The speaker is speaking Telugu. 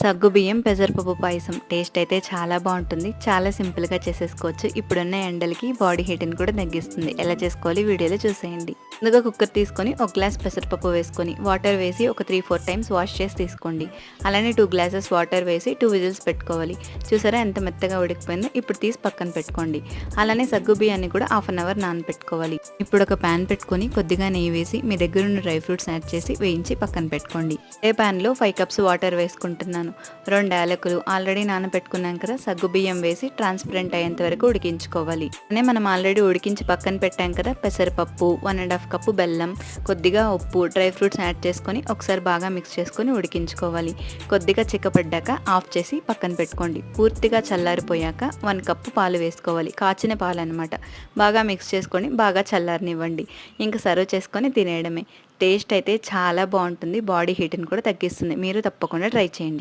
సగ్గుబియ్యం పెసరపప్పు పాయసం టేస్ట్ అయితే చాలా బాగుంటుంది. చాలా సింపుల్గా చేసేసుకోవచ్చు. ఇప్పుడున్న ఎండలకి బాడీ హీట్ని కూడా తగ్గిస్తుంది. ఎలా చేసుకోవాలి వీడియోలో చూసేయండి. ముందుగా కుక్కర్ తీసుకొని ఒక గ్లాస్ పెసరపప్పు వేసుకొని వాటర్ వేసి ఒక 3-4 టైమ్స్ వాష్ చేసి తీసుకోండి. అలానే 2 గ్లాసెస్ వాటర్ వేసి 2 విజిల్స్ పెట్టుకోవాలి. చూసారా ఎంత మెత్తగా ఉడికిపోయిందో. ఇప్పుడు తీసి పక్కన పెట్టుకోండి. అలానే సగ్గుబియ్యాన్ని కూడా హాఫ్ అన్ అవర్ నానబెట్టుకోవాలి. ఇప్పుడు ఒక ప్యాన్ పెట్టుకొని కొద్దిగా నెయ్యి వేసి మీ దగ్గర ఉన్న డ్రై ఫ్రూట్స్ యాడ్ చేసి వేయించి పక్కన పెట్టుకోండి. అదే ప్యాన్లో 5 కప్స్ వాటర్ వేసుకుంటున్నాను. 2 యాలకులు ఆల్రెడీ నానబెట్టుకున్నాం కదా, సగ్గుబియ్యం వేసి ట్రాన్స్పరెంట్ అయ్యేంత వరకు ఉడికించుకోవాలి. అనే మనం ఆల్రెడీ ఉడికించి పక్కన పెట్టాం కదా, పెసరపప్పు 1.5 కప్పు బెల్లం, కొద్దిగా ఉప్పు, డ్రై ఫ్రూట్స్ యాడ్ చేసుకొని ఒకసారి బాగా మిక్స్ చేసుకొని ఉడికించుకోవాలి. కొద్దిగా చిక్కపడ్డాక ఆఫ్ చేసి పక్కన పెట్టుకోండి. పూర్తిగా చల్లారిపోయాక 1 కప్పు పాలు వేసుకోవాలి. కాచిన పాలు అనమాట. బాగా మిక్స్ చేసుకొని బాగా చల్లారనివ్వండి. ఇంకా సర్వ్ చేసుకొని తినేయడమే. టేస్ట్ అయితే చాలా బాగుంటుంది. బాడీ హీట్ని కూడా తగ్గిస్తుంది. మీరు తప్పకుండా ట్రై చేయండి.